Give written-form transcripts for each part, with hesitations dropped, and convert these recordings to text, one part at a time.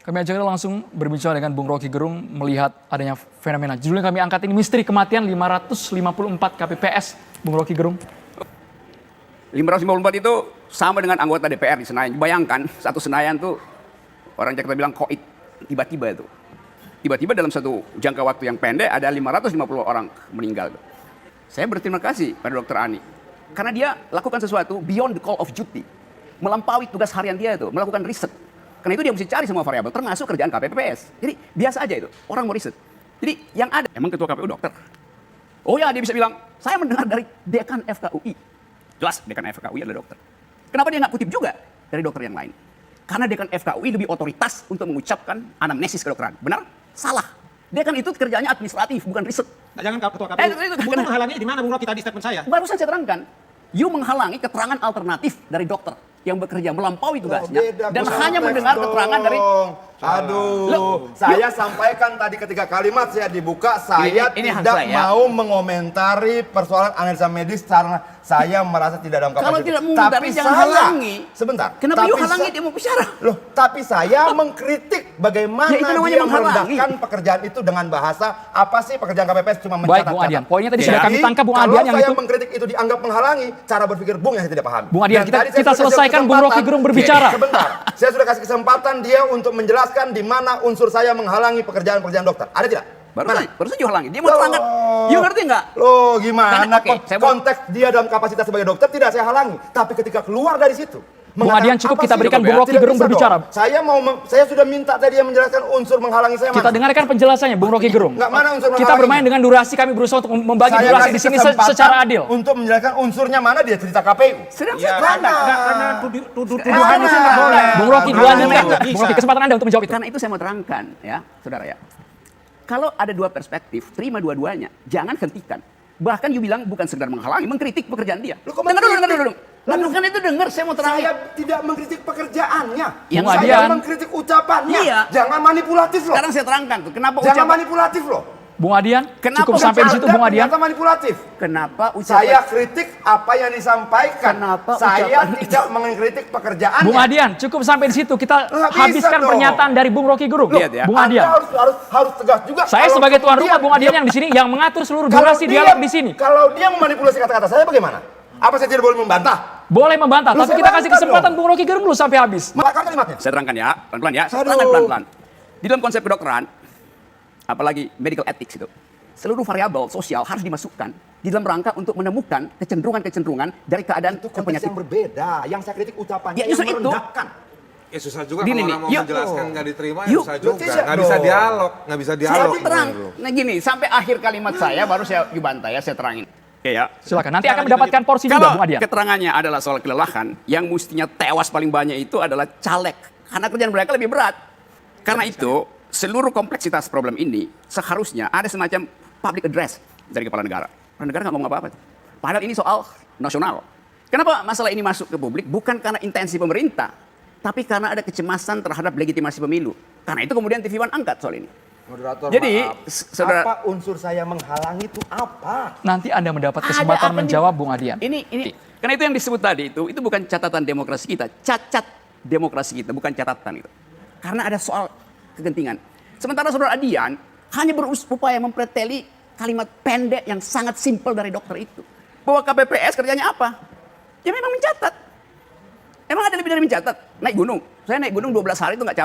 Kami ajak langsung berbicara dengan Bung Rocky Gerung melihat adanya fenomena. Judulnya kami angkat ini misteri kematian 554 KPPS, Bung Rocky Gerung. 554 itu sama dengan anggota DPR di Senayan. Bayangkan satu Senayan tuh orang Jakarta bilang koit tiba-tiba itu. Tiba-tiba dalam satu jangka waktu yang pendek ada 550 orang meninggal. Saya berterima kasih pada Dr. Ani karena dia lakukan sesuatu beyond the call of duty, melampaui tugas harian dia itu, melakukan riset. Karena itu dia mesti cari semua variabel, termasuk kerjaan KPPS. Jadi biasa aja itu, orang mau riset. Jadi yang ada, emang ketua KPU dokter. Oh ya, dia bisa bilang, saya mendengar dari dekan FKUI. Jelas, dekan FKUI adalah dokter. Kenapa dia nggak kutip juga dari dokter yang lain? Karena dekan FKUI lebih otoritas untuk mengucapkan anamnesis kedokteran. Benar? Salah. Dekan itu kerjanya administratif, bukan riset. Nah, jangan ketua KPU. Untuk menghalangi di mana Bung Rocky tadi statement saya? Barusan saya terangkan. You menghalangi keterangan alternatif dari dokter yang bekerja melampaui tugasnya dan hanya mendengar keterangan dari saya sampaikan tadi ketika kalimat saya dibuka, saya ini tidak mau mengomentari persoalan analisa medis karena saya merasa tidak dalam kapasitas. Kalau tidak mengomentari jangan halangi. Sebentar. Kenapa you halangi dia mau bicara? Loh, tapi saya mengkritik bagaimana Ya, itu namanya dia menghalangi. merendahkan pekerjaan itu dengan bahasa apa sih pekerjaan KPPS cuma Baik, mencatat. Bung Adian. Poinnya tadi Jadi, sudah kami tangkap, Bung Adian, yang kalau saya itu. mengkritik itu dianggap menghalangi, cara berpikir Bung yang saya tidak pahami. Bung Adian, Dan tadi saya kita sudah kasih selesaikan Bung Rocky Gerung berbicara. Sebentar, saya sudah kasih kesempatan dia untuk menjelaskan di mana unsur saya menghalangi pekerjaan-pekerjaan dokter. Ada tidak? Barusan you halangi. Dia mau terangkan. You ngerti nggak? Loh, gimana Oke, konteks dia dalam kapasitas sebagai dokter tidak saya halangi. Tapi ketika keluar dari situ, Bung mengatakan, Adian, cukup apa kita sih, berikan dok, Bung ya? Rocky Tidak Gerung bisa berbicara. dong. Saya sudah minta tadi dia menjelaskan unsur menghalangi saya Kita mana. dengarkan penjelasannya Bung Rocky Gerung. Nggak, mana unsur Kita menghalanginya? bermain dengan durasi, kami berusaha untuk membagi Saya durasi kasih di sini kesempatan secara adil. untuk menjelaskan unsurnya mana dia cerita KPU. Sedang Ya, saya terangkan. karena tuduhan itu nggak boleh. Bung Rocky, Bung dilanjutkan. Nggak Bung bisa. Rocky, kesempatan Anda untuk menjawab itu. Karena itu saya mau terangkan, ya, saudara ya. Kalau ada dua perspektif, terima dua-duanya. Jangan hentikan. Bahkan you bilang bukan sekedar menghalangi, mengkritik pekerjaan dia. Lu kok Dengar dulu. mengkritik? Lalu kan itu dengar, saya mau terangin. Saya tidak mengkritik pekerjaannya. Yang Bung saya Adian. mengkritik ucapannya. Iya. Jangan manipulatif loh. Sekarang saya terangkan tuh, kenapa Jangan ucapan, manipulatif loh. Bung Adian, Kenapa cukup sampai di situ Bung Adian. Ternyata manipulatif. kenapa ucapan, Saya kritik apa yang disampaikan. Kenapa Saya ucapan- tidak mengkritik pekerjaannya. Bung Adian, cukup sampai di situ. Kita Nggak bisa habiskan dong. pernyataan dari Bung Rocky Gerung. Lihat ya. Bung Anda Adian. harus tegas juga. Saya Kalau sebagai tuan rumah kemudian Bung Adian yang di sini yang mengatur seluruh durasi dia- dialog di sini. Kalau dia memanipulasi kata-kata saya bagaimana? Apa saya tidak boleh membantah? Boleh membantah, Loh, tapi saya kita kasih bantah kesempatan dong. Bung Rocky Gerung dulu sampai habis. Melakukan kalimatnya. saya terangkan ya, pelan-pelan ya, saya Aduh. terangkan pelan-pelan. Di dalam konsep kedokteran, apalagi medical ethics itu, seluruh variabel sosial harus dimasukkan di dalam rangka untuk menemukan kecenderungan-kecenderungan dari keadaan Itu konteks penyakit. yang berbeda. Yang saya kritik ucapannya Ya, yang justru itu. merendahkan. Ya susah juga Gini kalau nih, orang mau yuk. menjelaskan nggak diterima ya Yuk. susah juga. Tidak Nggak bisa dong. dialog, nggak bisa Saya dialog. mau terang. Nah gini, sampai akhir kalimat saya baru saya dibantah ya, saya terangin. Oke ya. Silakan, nanti akan mendapatkan porsi juga Kalau Bung Adian. keterangannya adalah soal kelelahan, yang mestinya tewas paling banyak itu adalah caleg. Karena kerjaan mereka lebih berat. Karena itu, seluruh kompleksitas problem ini seharusnya ada semacam public address dari kepala negara. Kepala negara nggak ngomong apa-apa. Padahal ini soal nasional. Kenapa masalah ini masuk ke publik? Bukan karena intensi pemerintah, tapi karena ada kecemasan terhadap legitimasi pemilu. Karena itu kemudian TV One angkat soal ini. Moderator, Jadi, maaf. saudara- Apa unsur saya menghalangi itu apa? Nanti Anda mendapat Ada kesempatan apa nih? menjawab Bung Adian. Ini karena itu yang disebut tadi itu bukan catatan demokrasi kita, cacat demokrasi kita, bukan catatan itu. Karena ada soal kegentingan. Sementara saudara Adian hanya berupaya mempreteli kalimat pendek yang sangat simpel dari dokter itu. Bahwa KPPS kerjanya apa? Ya memang mencatat. Emang ada lebih dari mencatat? Naik gunung. Saya naik gunung 12 hari itu nggak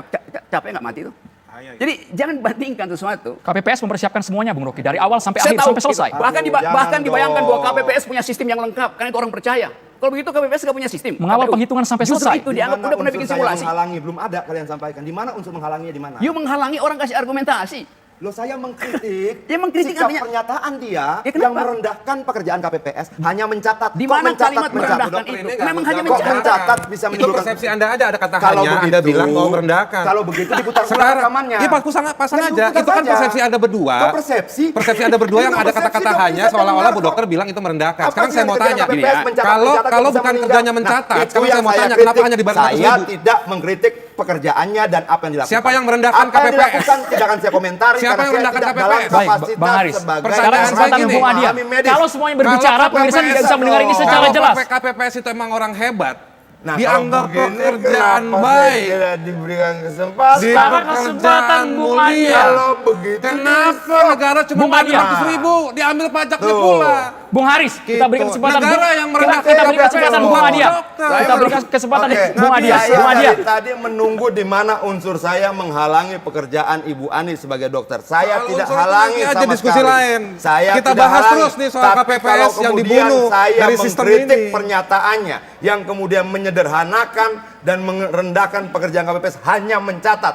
capek nggak mati itu. Jadi jangan bandingkan sesuatu. KPPS mempersiapkan semuanya Bung Rocky dari awal sampai Saya akhir tahu sampai selesai. itu. Bahkan, Aduh, jangan bahkan dibayangkan bahwa dong. KPPS punya sistem yang lengkap. Karena itu orang percaya. Kalau begitu KPPS nggak punya sistem. Mengawal KPU. penghitungan sampai Justru selesai. itu dianggap Di mana udah pernah unsur bikin saya simulasi. menghalangi belum ada kalian sampaikan. Di mana unsur menghalanginya di mana? You menghalangi orang kasih argumentasi. Loh, saya mengkritik Ya, mengkritik sikap artinya- pernyataan dia Ya, kenapa? yang merendahkan pekerjaan KPPS hanya mencatat. Di Kok mana mencatat, kalimat merendahkan Dokter itu? ini nggak Memang hanya Kok mencatat. mencatat. mencatat bisa Itu menimbulkan persepsi Anda aja, ada kata Kalau hanya, begitu, Anda bilang bahwa merendahkan. Kalau begitu diputar Sekarang, rekamannya. ya pasang Ya, aja. diputar Itu kan saja. persepsi Anda berdua. Kok persepsi? Persepsi Anda berdua yang Itu ada persepsi kata-kata dong, hanya, bisa seolah-olah dengar Bu kok. Dokter bilang itu merendahkan. Apa Sekarang sih saya yang mau ketika tanya, KPPS gini ya. mencatat, kalau bisa bukan meninggal? kerjanya mencatat, Nah, sekarang itu saya yang mau tanya, kritik. kenapa hanya di 400 Saya ribu? tidak mengkritik pekerjaannya dan apa yang dilakukan. Siapa yang merendahkan Apa yang KPPS? dilakukan tidak akan saya komentari. Siapa karena yang saya merendahkan tidak KPPS? dalam Baik, kapasitas Bang Haris. sebagai Pertanyaan Sekarang saya kesempatan gini, Bung Adian. pahami medis. Kalau semuanya berbicara, pemirsa tidak bisa mendengar ini secara Kalau jelas. KPPS itu emang orang hebat, Nah, dianggap kalau begini, pekerjaan kenapa baik. saya tidak diberikan kesempatan? Di Sekarang pekerjaan kesempatan Bung mulia. Adia. Kalau begitu Kenapa negara cuma Bung bayar Adia. 100.000 diambil pajaknya Tuh. pula? Bung Haris, kita berikan Gitu. kesempatan. Negara yang merendahkan kita berikan KPPS, kesempatan Bung bukan Adia. dokter. Kita berikan kesempatan Oke, Bung Adia. saya Bung Adia. dari tadi menunggu di mana unsur saya menghalangi pekerjaan Ibu Ani sebagai dokter. Saya Kalau tidak unsur itu halangi nanti aja sama diskusi sekali. lain. Saya Kita tidak bahas halangi. terus nih soal Tapi KPPS kalau yang kemudian dibunuh saya dari sistem mengkritik ini. pernyataannya yang kemudian menyederhanakan dan merendahkan pekerjaan KPPS hanya mencatat